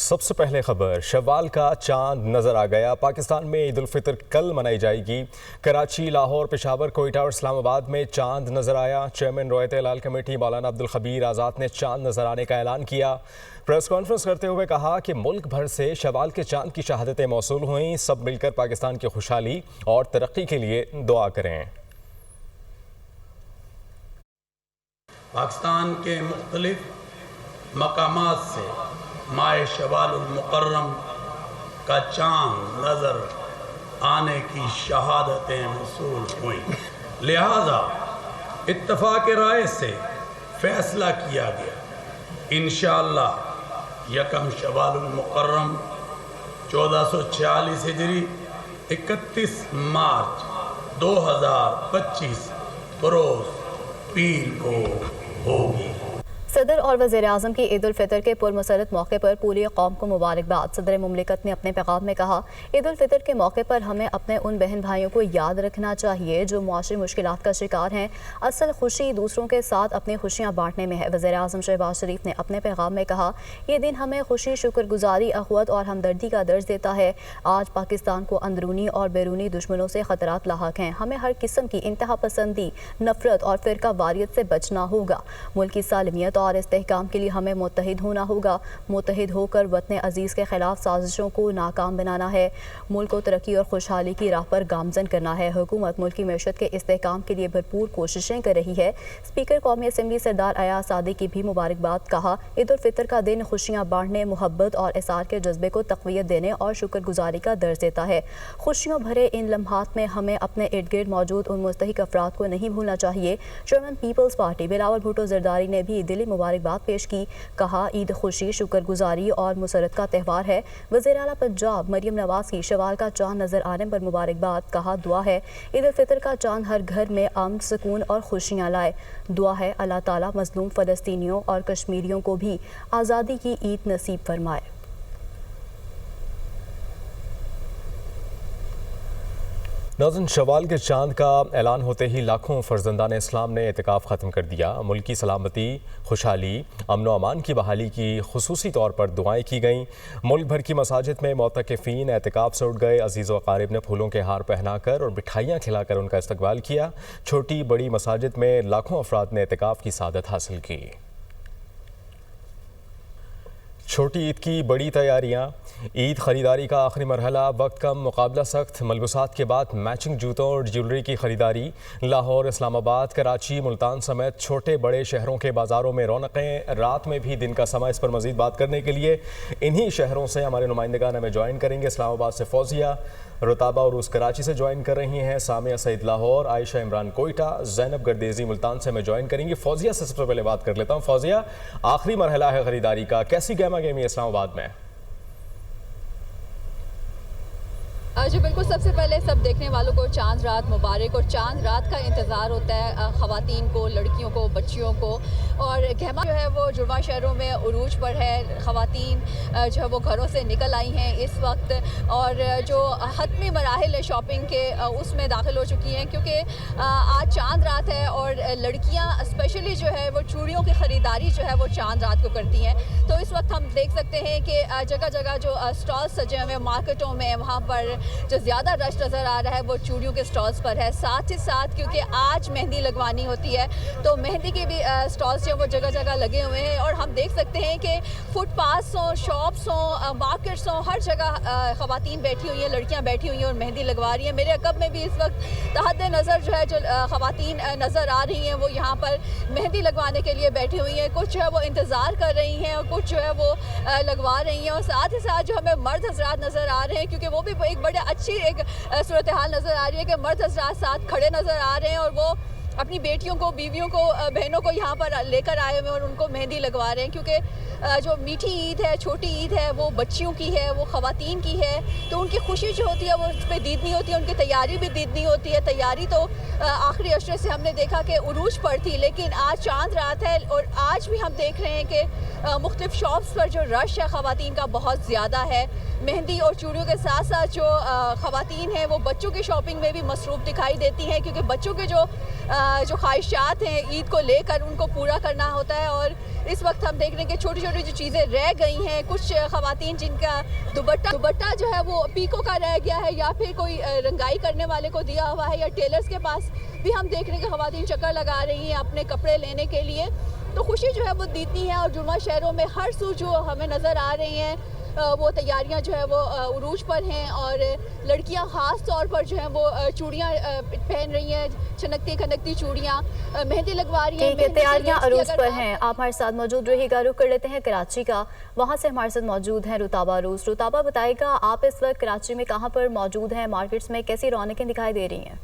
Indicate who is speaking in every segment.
Speaker 1: सबसे पहले खबर, शव्वाल का चांद नजर आ गया। पाकिस्तान में ईद उल फितर कल मनाई जाएगी। कराची, लाहौर, पेशावर, कोयटा और इस्लामाबाद में चांद नजर आया। चेयरमैन रोयत हिलाल कमेटी मौलाना अब्दुल खबीर आज़ाद ने चांद नजर आने का ऐलान किया। प्रेस कॉन्फ्रेंस करते हुए कहा कि मुल्क भर से शव्वाल के चांद की शहादतें मौसूल हुई। सब मिलकर पाकिस्तान की खुशहाली और तरक्की के लिए दुआ करें।
Speaker 2: पाकिस्तान के मुख्तलिफ मकामात से माह शव्वालुल मुकर्रम का चांद नज़र आने की शहादतें मौसूल हुई, लिहाजा इत्तफाक राय से फैसला किया गया इंशाअल्लाह यकम शव्वालुल मुकर्रम 1446 हिजरी 31 मार्च 2025 बरोज़ पीर को होगी।
Speaker 3: सदर और वज़ीर-ए-आज़म की ईद उल फितर के पुरमसरत मौके पर पूरी कौम को मुबारकबाद। सदर मुमलिकत ने अपने पैगाम में कहा, ईद उल फितर के मौके पर हमें अपने उन बहन भाइयों को याद रखना चाहिए जो मुआशरी मुश्किलात का शिकार हैं। असल खुशी दूसरों के साथ अपनी खुशियाँ बांटने में है। वज़ीर-ए-आज़म शहबाज शरीफ ने अपने पैगाम में कहा, ये दिन हमें खुशी, शुक्रगुजारी, अख़वत और हमदर्दी का दर्ज देता है। आज पाकिस्तान को अंदरूनी और बैरूनी दुश्मनों से ख़तरात लाहक हैं। हमें हर किस्म की इंतहा पसंदी, नफरत और फ़िरका वारियत से बचना होगा। मुल्क की सालमियत और इस्तेहकाम के लिए हमें मुत्तहिद होना होगा। मुत्तहिद होकर वतन अजीज़ के खिलाफ साजिशों को नाकाम बनाना है। मुल्क को तरक्की और खुशहाली की राह पर गामजन करना है। हुकूमत मुल्क की मैशत के इस्तेहकाम के लिए भरपूर कोशिशें कर रही है। स्पीकर कौमी असम्बली सरदार अयाज सादी की भी मुबारकबाद। कहा, ईद उल फितर का दिन खुशियाँ बांटने, मोहब्बत और इसार के जज्बे को तक़वियत देने और शुक्रगुजारी का दर्ज देता है। खुशियों भरे इन लम्हात में हमें अपने इर्द गिर्द मौजूद उन मुस्तहिक अफराद को नहीं भूलना चाहिए। Chairman people's party Bilawal Bhutto Zardari ने भी दिली मुबारकबाद पेश की। कहा, ईद खुशी, शुक्रगुजारी और मुसरत का त्यौहार है। वज़ीर आला पंजाब मरियम नवाज की शव्वाल का चांद नजर आने पर मुबारकबाद। कहा, दुआ है ईद उल फितर का चांद हर घर में अमन, सुकून और खुशियाँ लाए। दुआ है अल्लाह ताला मजलूम फ़लस्तीनियों और कश्मीरियों को भी आज़ादी की ईद नसीब फरमाए।
Speaker 1: नाज़रीन, शव्वाल के चांद का ऐलान होते ही लाखों फर्जंदान इस्लाम ने एतिकाफ़ ख़त्म कर दिया। मुल्क की सलामती, खुशहाली, अमन व अमान की बहाली की खुसूसी तौर पर दुआएं की गईं। मुल्क भर की मसाजिद में मोतकिफ़ीन एतिकाफ़ से उठ गए। अजीज़ व अकारिब ने फूलों के हार पहनाकर और मिठाइयाँ खिलाकर उनका इस्तकबाल किया। छोटी बड़ी मसाजिद में लाखों अफराद ने एतिकाफ़ की सादत हासिल की। छोटी ईद की बड़ी तैयारियां, ईद ख़रीदारी का आखिरी मरहला, वक्त कम, मुकाबला सख्त। मलबूसात के बाद मैचिंग जूतों और ज्वेलरी की ख़रीदारी। लाहौर, इस्लामाबाद, कराची, मुल्तान समेत छोटे बड़े शहरों के बाज़ारों में रौनकें। रात में भी दिन का समय। इस पर मज़ीद बात करने के लिए इन्हीं शहरों से हमारे नुमाइंदगान हमें ज्वाइन करेंगे। इस्लामाबाद से फौजिया, रुताबा और कराची से ज्वाइन कर रही हैं। सामिया सईद लाहौर, आयशा इमरान कोयटा, ज़ैनब गर्देज़ी मुल्तान से हमें ज्वाइन करेंगी। फौजिया से सबसे पहले बात कर लेता हूँ। फौजिया, आखिरी मरहला है ख़रीदारी का, कैसी गहमा गहमी इस्लामाबाद में?
Speaker 4: जी बिल्कुल, सबसे पहले सब देखने वालों को चांद रात मुबारक। और चांद रात का इंतज़ार होता है ख़वातीन को, लड़कियों को, बच्चियों को। और गहमा जो है वो जुड़वा शहरों में उरूज पर है। ख़वातीन जो है वो घरों से निकल आई हैं इस वक्त, और जो हतमी मराहिल है शॉपिंग के उसमें दाखिल हो चुकी हैं, क्योंकि आज चांद रात है और लड़कियाँ स्पेशली जो है वो चूड़ियों की ख़रीदारी जो है वो चांद रात को करती हैं। तो इस वक्त हम देख सकते हैं कि जगह जगह जो स्टॉल्स सजे हुए मार्केटों में, वहाँ पर जो ज़्यादा रश नज़र आ रहा है वो चूड़ियों के स्टॉल्स पर है। साथ ही साथ क्योंकि आज मेहंदी लगवानी होती है तो मेहंदी के भी स्टॉल्स जो वो जगह जगह लगे हुए हैं। और हम देख सकते हैं कि फुटपाथ्स हों, शॉप्स हों, मार्केट्स हों, हर जगह ख़वातीन बैठी हुई हैं, लड़कियां बैठी हुई हैं और मेहंदी लगवा रही हैं। मेरे अकब में भी इस वक्त तहत नज़र जो है जो ख़वातीन नज़र आ रही हैं वो यहाँ पर मेहंदी लगवाने के लिए बैठी हुई हैं। कुछ जो है वो इंतज़ार कर रही हैं और कुछ जो है वो लगवा रही हैं। और साथ ही साथ जो हमें मर्द हज़रात नज़र आ रहे हैं, क्योंकि वो भी एक बड़े अच्छी एक सूरत हाल नज़र आ रही है कि मर्द हज़रात साथ खड़े नज़र आ रहे हैं और वो अपनी बेटियों को, बीवियों को, बहनों को यहाँ पर लेकर आए हुए और उनको मेहंदी लगवा रहे हैं। क्योंकि जो मीठी ईद है, छोटी ईद है, वो बच्चियों की है, वो ख़वातीन की है। तो उनकी खुशी जो होती है वो उस पर दीदनी होती है, उनकी तैयारी भी दीदनी होती है। तैयारी तो आखिरी अशरे से हमने देखा कि उरूज पर थी, लेकिन आज चांद रात है और आज भी हम देख रहे हैं कि मुख्तलिफ शॉप्स पर जो रश है ख़वातीन का बहुत ज़्यादा है। मेहंदी और चूड़ियों के साथ साथ जो ख़वातीन हैं वो बच्चों की शॉपिंग में भी मसरूफ़ दिखाई देती हैं, क्योंकि बच्चों के जो जो ख्वाहिशात हैं ईद को लेकर उनको पूरा करना होता है। और इस वक्त हम देख रहे हैं कि छोटी छोटी जो चीज़ें रह गई हैं, कुछ ख़वातीन जिनका दुपट्टा जो है वो पीको का रह गया है या फिर कोई रंगाई करने वाले को दिया हुआ है, या टेलर्स के पास भी हम देख रहे हैं कि ख़वातीन चक्कर लगा रही हैं अपने कपड़े लेने के लिए। तो खुशी जो है वो दीती है, और जुम्मा शहरों में हर सू जो हमें नज़र आ रही हैं वो तैयारियां जो है वो उरूज पर हैं। और लड़कियां ख़ास तौर पर जो है वो चूड़ियाँ पहन रही हैं, चनकती खनकती चूड़ियाँ, मेहंदी लगवा रही हैं।
Speaker 3: तैयारियां अरूज पर हैं। आप हमारे साथ मौजूद रहिएगा। रुख कर लेते हैं कराची का, वहाँ से हमारे साथ मौजूद हैं रुताबा अरूज। रुताबा बताएगा, आप इस वक्त कराची में कहाँ पर मौजूद हैं, मार्केट्स में कैसी रौनकें दिखाई दे रही हैं?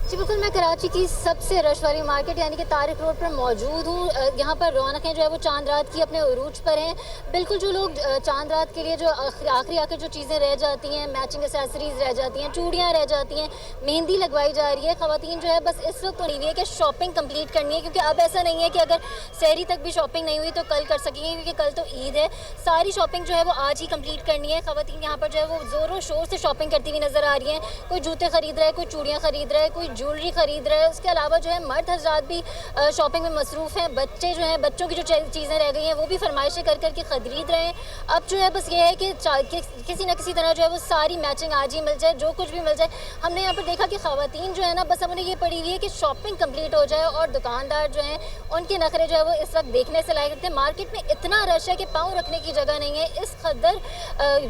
Speaker 5: जी बिल्कुल, मैं कराची की सबसे रश वाली मार्केट यानी कि तारिक रोड पर मौजूद हूँ। यहाँ पर रौनकें जो है वो चांद रात की अपने उरूज पर हैं। बिल्कुल जो लोग चांद रात के लिए जो आखिरी आखिर जो चीज़ें रह जाती हैं, मैचिंग एसेसरीज रह जाती हैं, चूड़ियाँ रह जाती हैं, मेहंदी लगवाई जा रही है। ख़वातीन जो है बस इस वक्त पड़ी हुई है कि शॉपिंग कंप्लीट करनी है, क्योंकि अब ऐसा नहीं है कि अगर सहरी तक भी शॉपिंग नहीं हुई तो कल कर सकेंगे, क्योंकि कल तो ईद है। सारी शॉपिंग जो है वो आज ही कंप्लीट करनी है। ख़वातीन यहाँ पर जो है वो ज़ोरों शोर से शॉपिंग करती हुई नज़र आ रही हैं। कोई जूते खरीद रहा है, कोई चूड़ियाँ खरीद रहा है, कोई ज्वेलरी खरीद रहा है। उसके अलावा जो है मर्द हजरात भी शॉपिंग में मसरूफ़ हैं। बच्चे जो हैं, बच्चों की जो चीज़ें रह गई हैं वो भी फरमाइशें कर करके ख़रीद रहे हैं। अब जो है बस ये है कि किसी न किसी तरह जो है वो सारी मैचिंग आज ही मिल जाए, जो कुछ भी मिल जाए। हमने यहाँ पर देखा कि ख़वातीन जो है ना, बस हमने ये पड़ी हुई है कि शॉपिंग कंप्लीट हो जाए, और दुकानदार जो हैं उनके नखरे जो है वो इस वक्त देखने से लायक थे। मार्केट में इतना रश है कि पाँव रखने की जगह नहीं है, इस कदर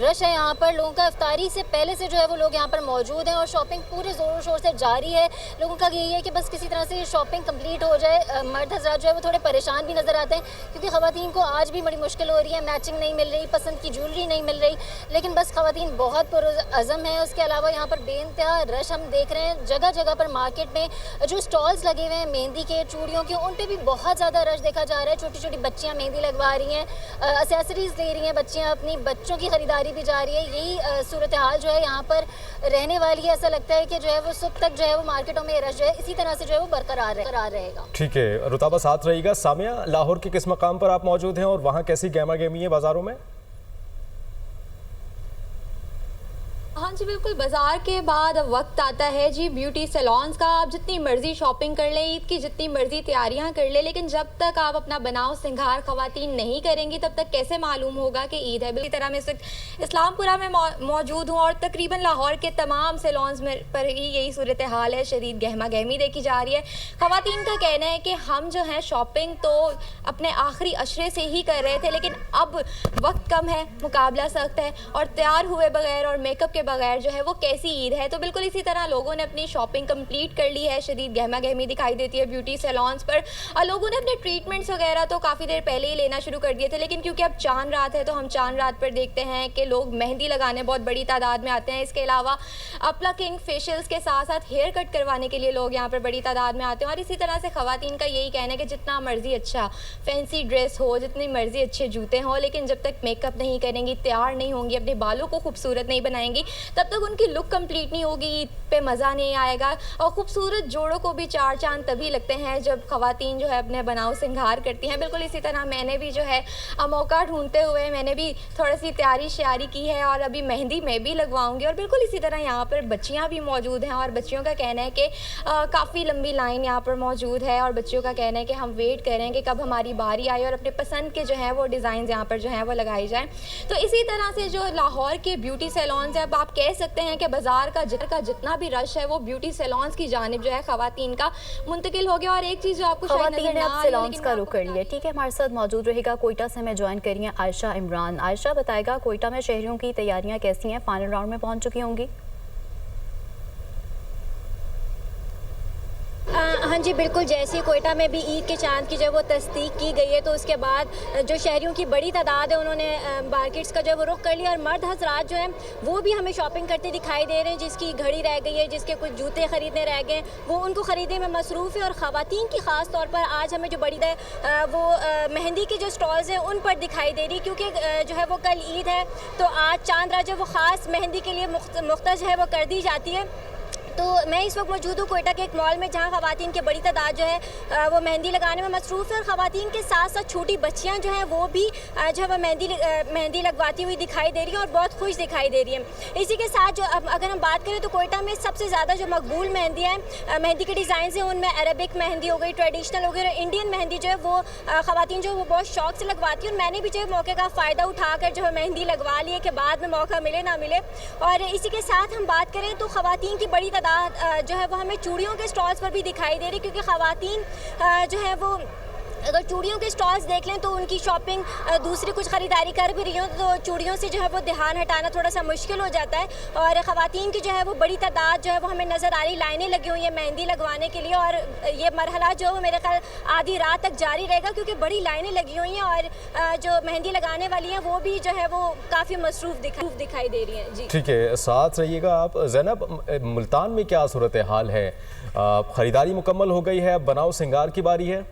Speaker 5: रश है यहाँ पर। लोगों का इफ्तारी से पहले से जो है वो लोग यहाँ पर मौजूद हैं, और शॉपिंग पूरे ज़ोरों शोर से जारी है। लोगों का यही है कि बस किसी तरह से ये शॉपिंग कंप्लीट हो जाए। मर्द हज़रात जो है वो थोड़े परेशान भी नज़र आते हैं, क्योंकि ख़वातीन को आज भी बड़ी मुश्किल हो रही है, मैचिंग नहीं मिल रही, पसंद की ज्वेलरी नहीं मिल रही। लेकिन बस ख़वातीन बहुत पुरअज़म है। उसके अलावा यहाँ पर बेइंतहा रश हम देख रहे हैं। जगह जगह पर मार्केट में जो स्टॉल्स लगे हुए हैं मेहंदी के, चूड़ियों के, उन पर भी बहुत ज़्यादा रश देखा जा रहा है। छोटी छोटी बच्चियाँ मेहंदी लगवा रही हैं, एसेसरीज़ दे रही हैं बच्चियाँ अपनी, बच्चों की ख़रीदारी भी जा रही है। यही सूरत हाल जो है यहाँ पर रहने वाली है। ऐसा लगता है कि जो है वो सुबह तक जो है वो मार्केटों में रश जो है इसी तरह से जो है वो बरकरार रहेगा।
Speaker 1: ठीक है रुताबा, साथ रहिएगा। सामिया, लाहौर के किस मकाम पर आप मौजूद हैं और वहाँ कैसी गहमा गहमी है बाज़ारों में?
Speaker 4: हाँ जी बिल्कुल, बाज़ार के बाद अब वक्त आता है जी ब्यूटी सैलॉन्स का। आप जितनी मर्जी शॉपिंग कर लें, ईद की जितनी मर्जी तैयारियां कर लें, लेकिन जब तक आप अपना बनाव सिंगार ख़वातीन नहीं करेंगी तब तक कैसे मालूम होगा कि ईद है। इसी तरह मैं इस वक्त इस्लामपुरा में मौजूद हूँ, और तकरीबन लाहौर के तमाम सैलॉन्स में पर ही यही सूरत हाल है। शदीद गहमा गहमी देखी जा रही है। ख़वातीन का कहना है कि हम जो है शॉपिंग तो अपने आखिरी अशरे से ही कर रहे थे, लेकिन अब वक्त कम है, मुकाबला सख्त है, और तैयार हुए बगैर और मेकअप के बगैर जो है वो कैसी ईद है। तो बिल्कुल इसी तरह लोगों ने अपनी शॉपिंग कंप्लीट कर ली है। शदीद गहमा गहमी दिखाई देती है ब्यूटी सैलॉन्स पर, और लोगों ने अपने ट्रीटमेंट्स वगैरह तो काफ़ी देर पहले ही लेना शुरू कर दिए थे, लेकिन क्योंकि अब चांद रात है तो हम चांद रात पर देखते हैं कि लोग मेहंदी लगाने बहुत बड़ी तादाद में आते हैं। इसके अलावा प्लकिंग, फेशियल्स के साथ साथ हेयर कट करवाने के लिए लोग यहाँ पर बड़ी तादाद में आते हैं। और इसी तरह से ख़वातीन का यही कहना है कि जितना मर्जी अच्छा फैंसी ड्रेस हो, जितनी मर्जी अच्छे जूते हों, लेकिन जब तक मेकअप नहीं करेंगी, तैयार नहीं होंगी, अपने बालों को खूबसूरत नहीं बनाएंगी, तब तक उनकी लुक कंप्लीट नहीं होगी, ईद पे मज़ा नहीं आएगा। और खूबसूरत जोड़ों को भी चार चांद तभी लगते हैं जब ख़वातीन जो है अपने बनाव सिंगार करती हैं। बिल्कुल इसी तरह मैंने भी जो है मौका ढूंढते हुए मैंने भी थोड़ी सी तैयारी श्यारी की है, और अभी मेहंदी मैं भी लगवाऊंगी। और बिल्कुल इसी तरह यहाँ पर बच्चियाँ भी मौजूद हैं, और बच्चियों का कहना है कि काफ़ी लंबी लाइन यहाँ पर मौजूद है, और बच्चियों का कहना है कि हम वेट करें कि कब हमारी बारी आए और अपने पसंद के जो है वो डिज़ाइन यहाँ पर जो है वो लगाई जाएँ। तो इसी तरह से जो लाहौर के ब्यूटी सैलॉन्स हैं, अब आप कह सकते हैं कि बाज़ार का जितना भी रश है वो ब्यूटी सैलॉन्स की जानिब जो है ख़वातीन का मुंतकिल हो गया। और एक चीज़ जो आपको
Speaker 3: ख़वातीन ने अब सैलॉन्स का रुख कर लिया। ठीक है, हमारे साथ मौजूद रहेगा कोयटा से हमें ज्वाइन करिए आयशा इमरान। आयशा बताएगा, कोयटा में शहरियों की तैयारियाँ कैसी हैं, फाइनल राउंड में पहुँच चुकी होंगी?
Speaker 5: हाँ जी बिल्कुल, जैसे कोयटा में भी ईद के चांद की जो वो तस्दीक की गई है, तो उसके बाद जो शहरियों की बड़ी तादाद है उन्होंने मार्केट्स का जो वो रुख कर लिया। और मर्द हजरात जो हैं वो भी हमें शॉपिंग करते दिखाई दे रहे हैं। जिसकी घड़ी रह गई है, जिसके कुछ जूते ख़रीदने रह गए, वो उनको ख़रीदने में मसरूफ़ है। और ख़वातीन की ख़ास तौर पर आज हमें जो बड़ी वो मेहंदी की जो स्टॉल्स हैं उन पर दिखाई दे रही, क्योंकि जो है वो कल ईद है, तो आज चांद रात जो वो ख़ास मेहंदी के लिए मुख्तर जो है वो कर दी जाती है।
Speaker 6: तो मैं इस वक्त मौजूद हूँ कोयटा के एक मॉल में, जहाँ ख़वातीन की बड़ी तादाद जो है वो मेहंदी लगाने में मसरूफ़ है। और ख़वातीन के साथ साथ छोटी बच्चियाँ जो हैं वो भी जो है वो मेहंदी लगवाती हुई दिखाई दे रही हैं और बहुत खुश दिखाई दे रही हैं। इसी के साथ जो अगर हम बात करें तो कोयटा में सबसे ज़्यादा जो मकबूल मेहंदी हैं, मेहंदी के डिज़ाइन हैं, उनमें अरबिक मेहंदी हो गई, ट्रेडिशनल हो गई, और इंडियन मेहंदी जो है वो ख़वातीन जो वो बहुत शौक से लगवाती हैं। और मैंने भी जो है मौके का फ़ायदा उठाकर जो है मेहंदी लगवा ली है कि बाद में मौका मिले ना मिले। और इसी के साथ हम बात करें तो ख़वातीन की बड़ी तादाद जो है वो हमें चूड़ियों के स्टॉल्स पर भी दिखाई दे रही, क्योंकि ख़वातीन जो है वो अगर चूड़ियों के स्टॉल्स देख लें तो उनकी शॉपिंग दूसरी कुछ ख़रीदारी कर भी रही हो तो चूड़ियों से जो है वो ध्यान हटाना थोड़ा सा मुश्किल हो जाता है। और ख़वातीन की जो है वो बड़ी तादाद जो है वो हमें नज़र आ रही, लाइनें लगी हुई हैं मेहंदी लगवाने के लिए। और ये मरहला जो है वो मेरे ख्याल आधी रात तक जारी रहेगा, क्योंकि बड़ी लाइनें लगी हुई हैं और जो मेहंदी लगाने वाली हैं वो भी जो है वो काफ़ी मसरूफ़ दिखाई दे रही हैं। जी
Speaker 1: ठीक है, साथ रहिएगा आप। ज़ैनब, मुल्तान में क्या सूरत हाल है? ख़रीदारी मुकम्मल हो गई है, अब बनाओ सिंगार की बारी है?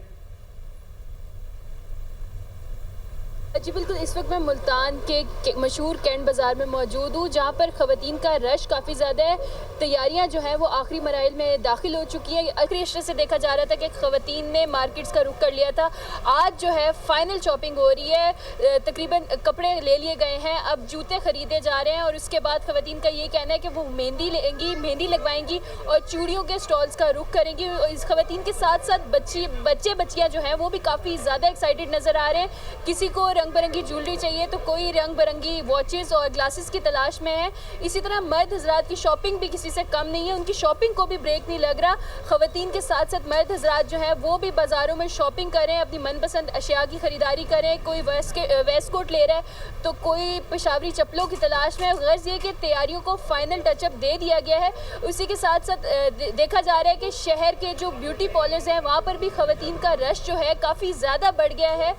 Speaker 7: जी बिल्कुल, इस वक्त मैं मुल्तान के मशहूर कैंट बाज़ार में मौजूद हूँ, जहाँ पर ख़वातीन का रश काफ़ी ज़्यादा है। तैयारियाँ जो हैं वो आखिरी मराइल में दाखिल हो चुकी हैं। आखिरी अशरे से देखा जा रहा था कि ख़वातीन ने मार्केट्स का रुख कर लिया था। आज जो है फ़ाइनल शॉपिंग हो रही है, तकरीबन कपड़े ले लिए गए हैं, अब जूते ख़रीदे जा रहे हैं। और उसके बाद ख़वातीन का ये कहना है कि वो मेहंदी लेंगी, मेहंदी लगवाएंगी और चूड़ियों के स्टॉल्स का रुख करेंगी। इस ख़वातीन के साथ साथ बच्चे बच्चियाँ जो हैं वो भी काफ़ी ज़्यादा एक्साइटेड नज़र आ रहे हैं। किसी को रंग बिरंगी ज्वेलरी चाहिए तो कोई रंग बिरंगी वॉचेस और ग्लासेस की तलाश में है। इसी तरह मर्द हजरात की शॉपिंग भी किसी से कम नहीं है, उनकी शॉपिंग को भी ब्रेक नहीं लग रहा। ख़वातीन के साथ साथ मर्द हजरात जो है वो भी बाज़ारों में शॉपिंग करें, अपनी मनपसंद अशिया की ख़रीदारी करें। कोई वेस्ट कोट ले रहा है तो कोई पेशावरी चप्पलों की तलाश में। गर्ज़ ये कि तैयारियों को फाइनल टचअप दे दिया गया है। उसी के साथ साथ देखा जा रहा है कि शहर के जो ब्यूटी पार्लर्स हैं वहाँ पर भी ख़वातीन का रश जो है काफ़ी ज़्यादा बढ़ गया है।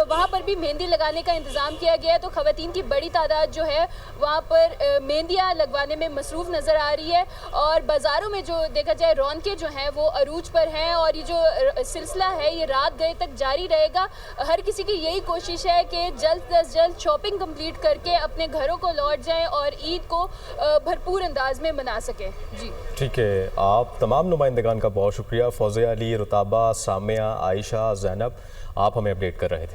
Speaker 7: वहाँ पर भी मेहंदी लगाने का इंतज़ाम किया गया है, तो ख़वातीन की बड़ी तादाद जो है वहाँ पर मेहंदियाँ लगवाने में मसरूफ़ नज़र आ रही है। और बाज़ारों में जो देखा जाए रौनकें जो हैं वो अरूज पर हैं और ये जो सिलसिला है ये रात गए तक जारी रहेगा। हर किसी की यही कोशिश है कि जल्द से जल्द शॉपिंग कंप्लीट करके अपने घरों को लौट जाएं और ईद को भरपूर अंदाज में मना सकें। जी
Speaker 1: ठीक है, आप तमाम नुमाइंदगान का बहुत शुक्रिया। फौज़िया अली, रुताबा, सामिया, आयशा, ज़ैनब, आप हमें अपडेट कर रहे थे।